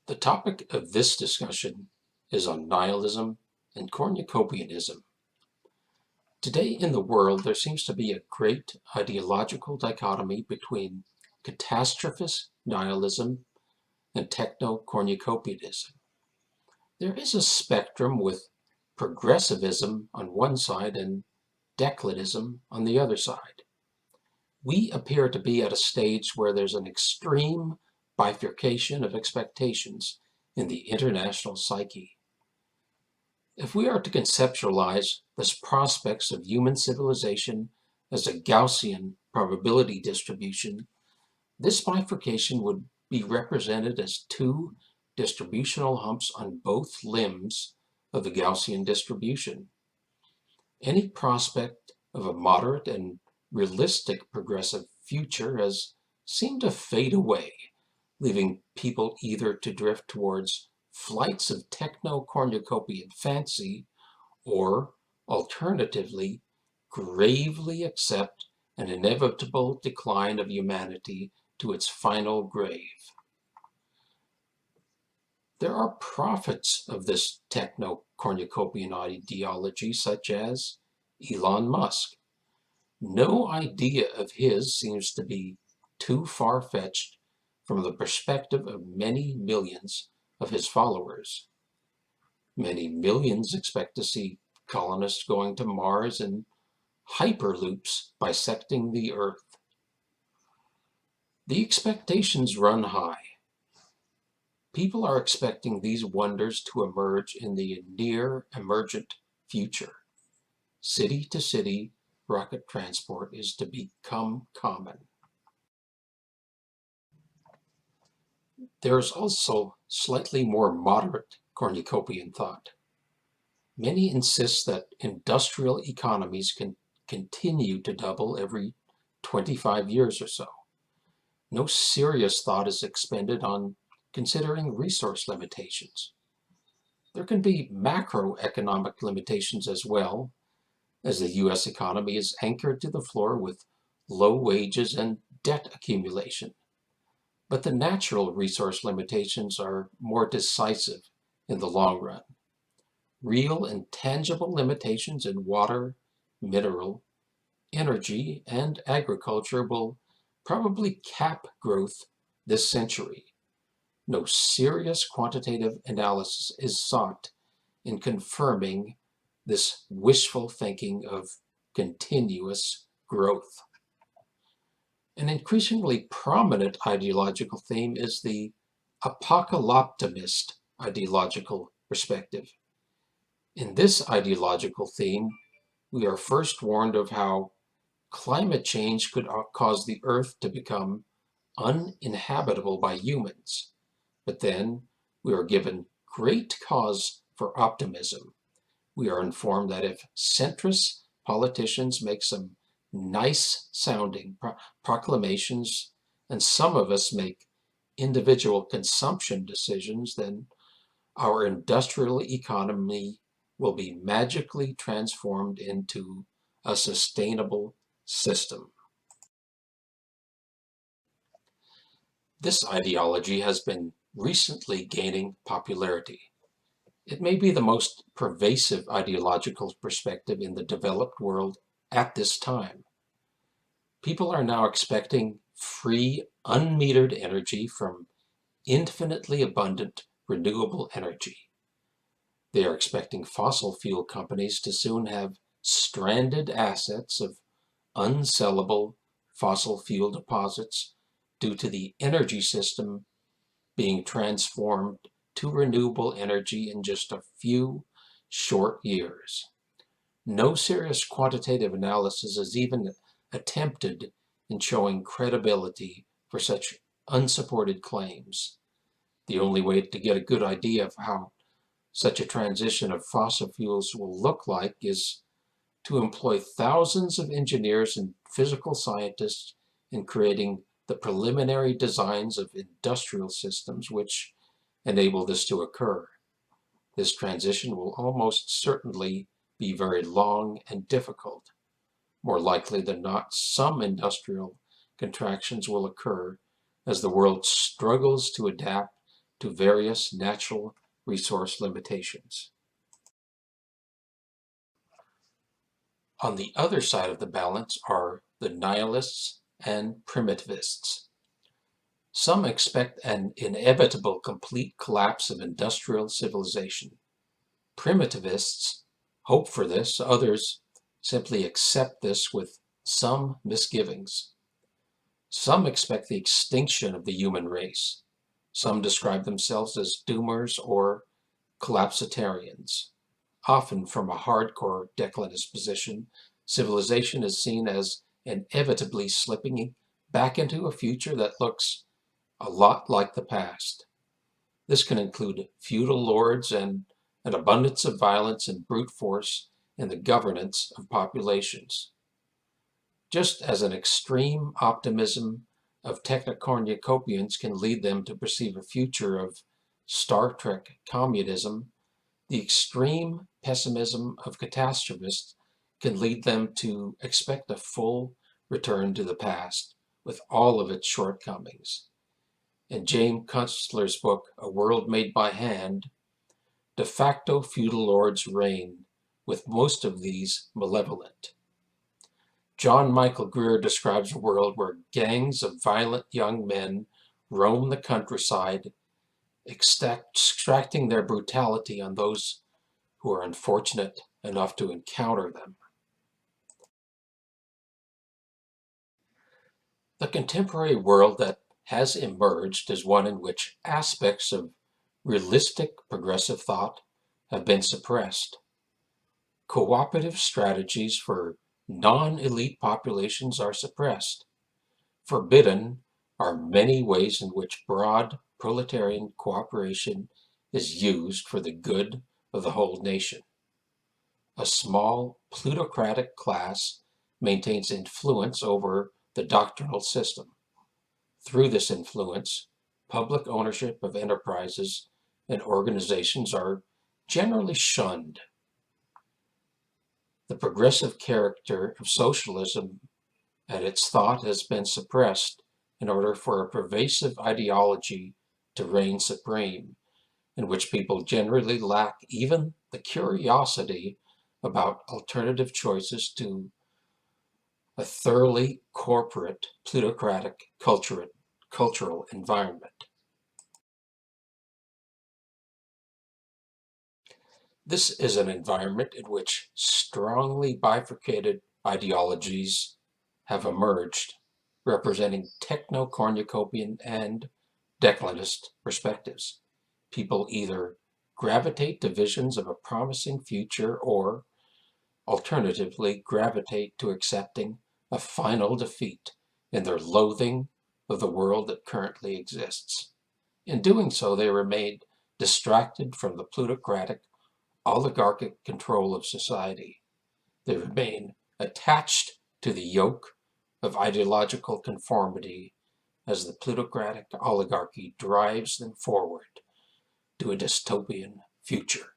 The topic of this discussion is on nihilism and cornucopianism. Today in the world, there seems to be a great ideological dichotomy between catastrophist nihilism and techno-cornucopianism. There is a spectrum with progressivism on one side and declinism on the other side. We appear to be at a stage where there's an extreme bifurcation of expectations in the international psyche. If we are to conceptualize the prospects of human civilization as a Gaussian probability distribution, this bifurcation would be represented as two distributional humps on both limbs of the Gaussian distribution. Any prospect of a moderate and realistic progressive future has seemed to fade away, leaving people either to drift towards flights of techno-cornucopian fancy or, alternatively, gravely accept an inevitable decline of humanity to its final grave. There are prophets of this techno-cornucopian ideology, such as Elon Musk. No idea of his seems to be too far-fetched from the perspective of many millions of his followers. Many millions expect to see colonists going to Mars in hyperloops bisecting the Earth. The expectations run high. People are expecting these wonders to emerge in the near emergent future. City-to-city rocket transport is to become common. There is also slightly more moderate cornucopian thought. Many insist that industrial economies can continue to double every 25 years or so. No serious thought is expended on considering resource limitations. There can be macroeconomic limitations as well, as the U.S. economy is anchored to the floor with low wages and debt accumulation. But the natural resource limitations are more decisive in the long run. Real and tangible limitations in water, mineral, energy, and agriculture will probably cap growth this century. No serious quantitative analysis is sought in confirming this wishful thinking of continuous growth. An increasingly prominent ideological theme is the apocalyptomist ideological perspective. In this ideological theme, we are first warned of how climate change could cause the Earth to become uninhabitable by humans. But then we are given great cause for optimism. We are informed that if centrist politicians make some nice sounding proclamations and some of us make individual consumption decisions, then our industrial economy will be magically transformed into a sustainable system. This ideology has been recently gaining popularity. It may be the most pervasive ideological perspective in the developed world at this time. People are now expecting free, unmetered energy from infinitely abundant renewable energy. They are expecting fossil fuel companies to soon have stranded assets of unsellable fossil fuel deposits due to the energy system being transformed to renewable energy in just a few short years. No serious quantitative analysis is even attempted in showing credibility for such unsupported claims. The only way to get a good idea of how such a transition of fossil fuels will look like is to employ thousands of engineers and physical scientists in creating the preliminary designs of industrial systems which enable this to occur. This transition will almost certainly be very long and difficult. More likely than not, some industrial contractions will occur as the world struggles to adapt to various natural resource limitations. On the other side of the balance are the nihilists and primitivists. Some expect an inevitable complete collapse of industrial civilization. Primitivists hope for this, others simply accept this with some misgivings. Some expect the extinction of the human race. Some describe themselves as doomers or collapsitarians. Often from a hardcore declinist position, civilization is seen as inevitably slipping back into a future that looks a lot like the past. This can include feudal lords and an abundance of violence and brute force in the governance of populations. Just as an extreme optimism of techno-cornucopians can lead them to perceive a future of Star Trek communism, the extreme pessimism of catastrophists can lead them to expect a full return to the past with all of its shortcomings. In James Kunstler's book, A World Made by Hand, de facto feudal lords reign, with most of these malevolent. John Michael Greer describes a world where gangs of violent young men roam the countryside, extracting their brutality on those who are unfortunate enough to encounter them. The contemporary world that has emerged is one in which aspects of realistic progressive thought have been suppressed. Cooperative strategies for non-elite populations are suppressed. Forbidden are many ways in which broad proletarian cooperation is used for the good of the whole nation. A small plutocratic class maintains influence over the doctrinal system. Through this influence, public ownership of enterprises and organizations are generally shunned. The progressive character of socialism and its thought has been suppressed in order for a pervasive ideology to reign supreme, in which people generally lack even the curiosity about alternative choices to a thoroughly corporate, plutocratic cultural environment. This is an environment in which strongly bifurcated ideologies have emerged, representing techno-cornucopian and declinist perspectives. People either gravitate to visions of a promising future or, alternatively, gravitate to accepting a final defeat in their loathing of the world that currently exists. In doing so, they remain distracted from the plutocratic, oligarchic control of society. They remain attached to the yoke of ideological conformity as the plutocratic oligarchy drives them forward to a dystopian future.